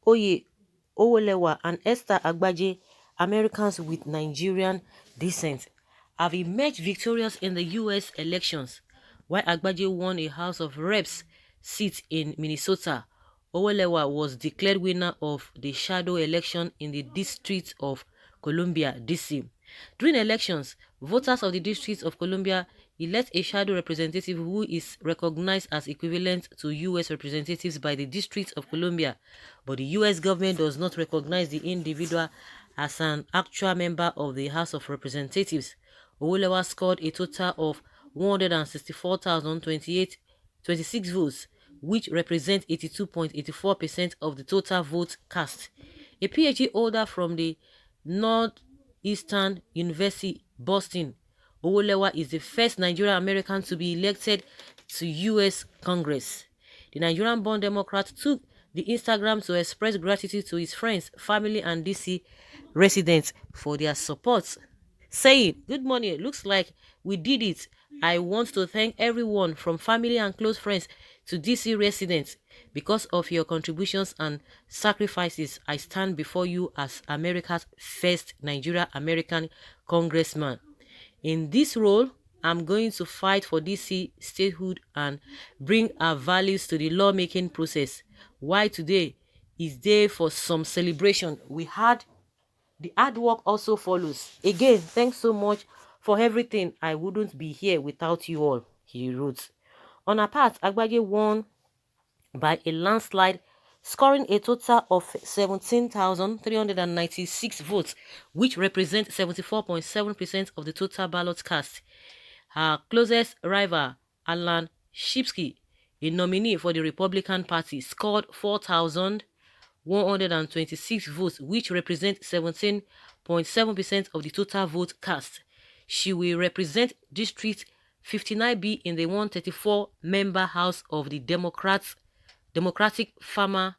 Oye Owolewa and Esther Agbaje, Americans with Nigerian descent, have emerged victorious in the U.S. elections. While Agbaje won a House of Reps seat in Minnesota, Owolewa was declared winner of the shadow election in the District of Columbia, D.C. During elections, voters of the District of Columbia elect a shadow representative who is recognized as equivalent to U.S. representatives by the District of Columbia, but the U.S. government does not recognize the individual as an actual member of the House of Representatives. Owolewa scored a total of 164,026 votes, which represent 82.84% of the total votes cast. A PhD holder from the Northeastern University, Boston, Owolewa is the first Nigerian American to be elected to U.S. Congress. The Nigerian-born Democrat took the Instagram to express gratitude to his friends, family, and DC residents for their support, saying, "Good morning, looks like we did it. I want to thank everyone from family and close friends to DC residents. Because of your contributions and sacrifices, I stand before you as America's first Nigeria-American congressman. In this role, I'm going to fight for DC statehood and bring our values to the lawmaking process. Why today is day for some celebration. We had the hard work also follows. Again, thanks so much for everything. I wouldn't be here without you all," he wrote. On her part, Agbaje won by a landslide, scoring a total of 17,396 votes, which represents 74.7% of the total ballots cast. Her closest rival, Alan Shipsky, a nominee for the Republican Party, scored 4,126 votes, which represents 17.7% of the total vote cast. She will represent District 59B in the 134-member House of the Democratic Farmer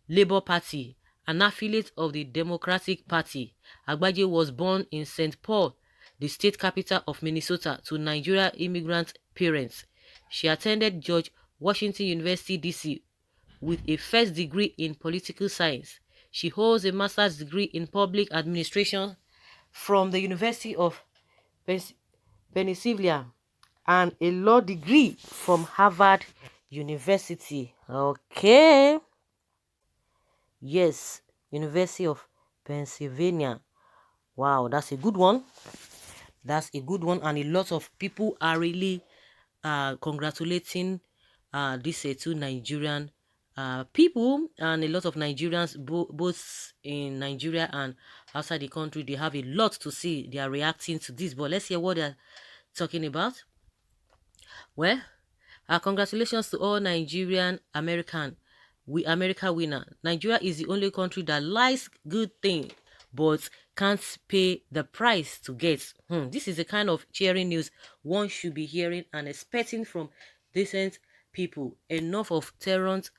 Labour Party, an affiliate of the Democratic Party. Agbaje was born in St. Paul, the state capital of Minnesota, to Nigerian immigrant parents. She attended George Washington University, D.C., with a first degree in political science. She holds a master's degree in public administration from the University of Pennsylvania and a law degree from Harvard University. Okay. Yes, University of Pennsylvania. Wow, that's a good one. That's a good one, and a lot of people are really congratulating these two Nigerian people, and a lot of Nigerians, both in Nigeria and outside the country. They have a lot to say. They are reacting to this, but let's hear what they're talking about. Well, congratulations to all Nigerian American. We America winner. Nigeria is the only country that likes good thing but can't pay the price to get. This is the kind of cheering news one should be hearing and expecting from decent people. Enough of terrors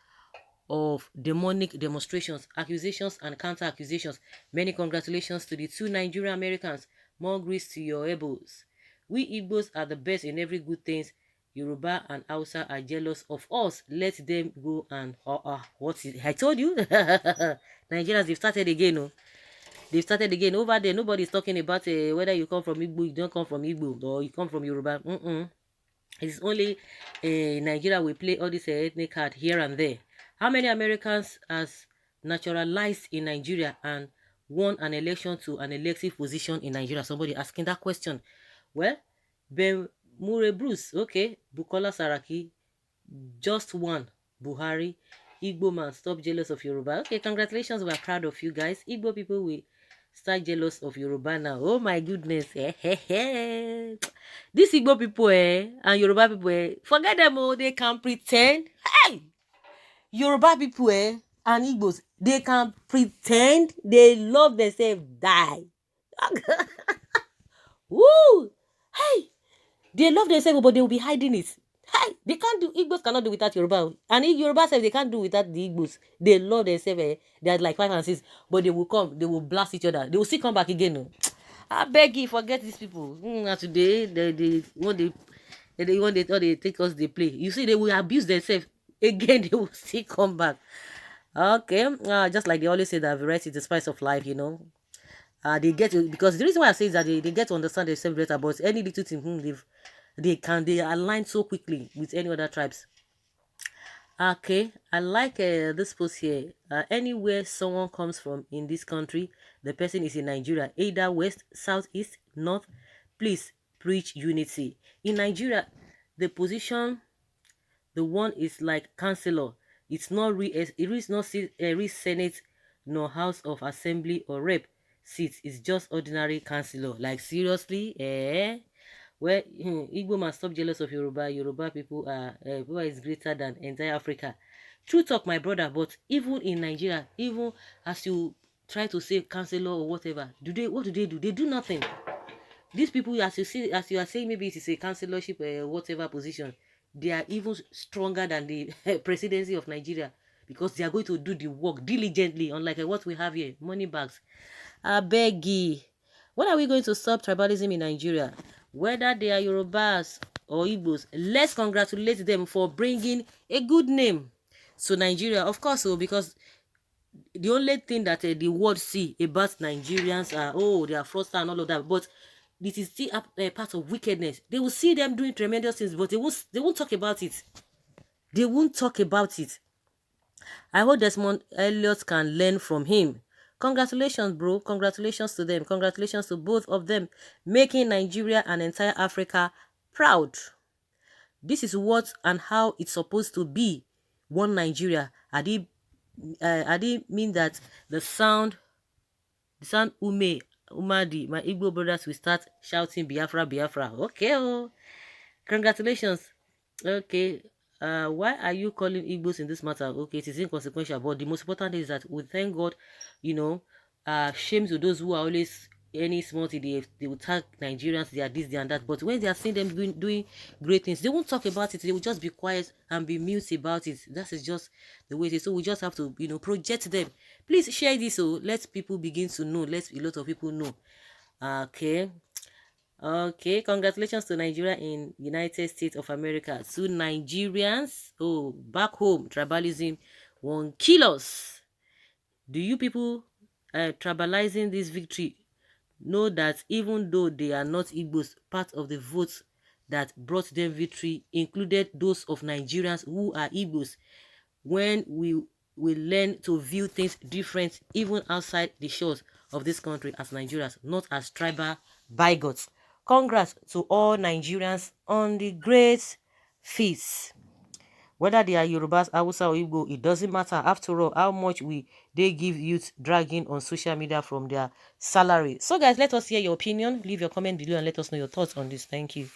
of demonic demonstrations, accusations, and counter-accusations. Many congratulations to the two Nigerian Americans. More grace to your elbows. We Igbos are the best in every good things. Yoruba and Hausa are jealous of us. Let them go and what is I told you? Nigerians, they've started again. Oh. They've started again. Over there, nobody's talking about whether you come from Igbo, you don't come from Igbo, or you come from Yoruba. It's only Nigeria will play all this ethnic card here and there. How many Americans has naturalized in Nigeria and won an election to an elective position in Nigeria? Somebody asking that question. Well, Ben Mure Bruce, okay. Bukola Saraki, just one. Buhari, Igbo man, stop jealous of Yoruba. Okay, congratulations, we're proud of you guys. Igbo people will start jealous of Yoruba now. Oh my goodness. These Igbo people and Yoruba people, forget them all, they can pretend. Hey! Yoruba people and Igbos, they can pretend they love themselves die. Woo! Hey! They love themselves, but they will be hiding it. Hey! They can't do, Igbos cannot do without Yoruba. And if Yoruba self, they can't do without the Igbos. They love themselves. They are like 5 and 6, but they will come, they will blast each other. They will still come back again. No? I beg you, forget these people. And today, they take us, they play. You see, they will abuse themselves. Again, they will still come back. Okay, just like they always say that variety is the spice of life, you know. They get to, because the reason why I say is that they get to understand themselves better, but any little thing, they align so quickly with any other tribes. Okay, I like this post here. Anywhere someone comes from in this country, the person is in Nigeria, either west, south, east, north. Please preach unity. In Nigeria, the position, the one is like councillor. It's not it is not Senate, nor House of Assembly or Rep seat. It's just ordinary councillor. Like seriously, eh? Where Igbo must stop jealous of Yoruba. Yoruba people are people is greater than entire Africa. True talk, my brother. But even in Nigeria, even as you try to say councillor or whatever, what do they do? They do nothing. These people, as you see, as you are saying, maybe it is a councillorship or whatever position, they are even stronger than the presidency of Nigeria, because they are going to do the work diligently, unlike what we have here, money bags. I beg you. When are we going to stop tribalism in Nigeria? Whether they are Yorubas or Igbos, let's congratulate them for bringing a good name to Nigeria. Of course, so because the only thing that the world see about Nigerians are, oh, they are fraudsters and all of that, but this is still a part of wickedness. They will see them doing tremendous things, but they won't talk about it. They won't talk about it. I hope Desmond Elliot can learn from him. Congratulations, bro. Congratulations to them. Congratulations to both of them, making Nigeria and entire Africa proud. This is what and how it's supposed to be. One Nigeria. I did mean that the sound Umadi, my Igbo brothers will start shouting Biafra, Biafra. Okay, oh. Congratulations. Okay. Why are you calling Igbos in this matter? Okay, it is inconsequential, but the most important is that we thank God, you know, shame to those who are always any small thing, they will tag Nigerians, they are this, they are that. But when they are seeing them doing great things, they won't talk about it. They will just be quiet and be mute about it. That is just the way it is. So we just have to, project them. Please share this so let people begin to know. Let a lot of people know. Okay. Okay, congratulations to Nigeria in United States of America. To Nigerians, oh, back home, tribalism won't kill us. Do you people tribalizing this victory know that even though they are not Igbos, part of the votes that brought them victory included those of Nigerians who are Igbos? When we will learn to view things different even outside the shores of this country as Nigerians, not as tribal bigots. Congrats to all Nigerians on the great feast. Whether they are Yorubas, Hausa or Igbo, it doesn't matter. After all, how much they give youth dragging on social media from their salary. So guys, let us hear your opinion. Leave your comment below and let us know your thoughts on this. Thank you.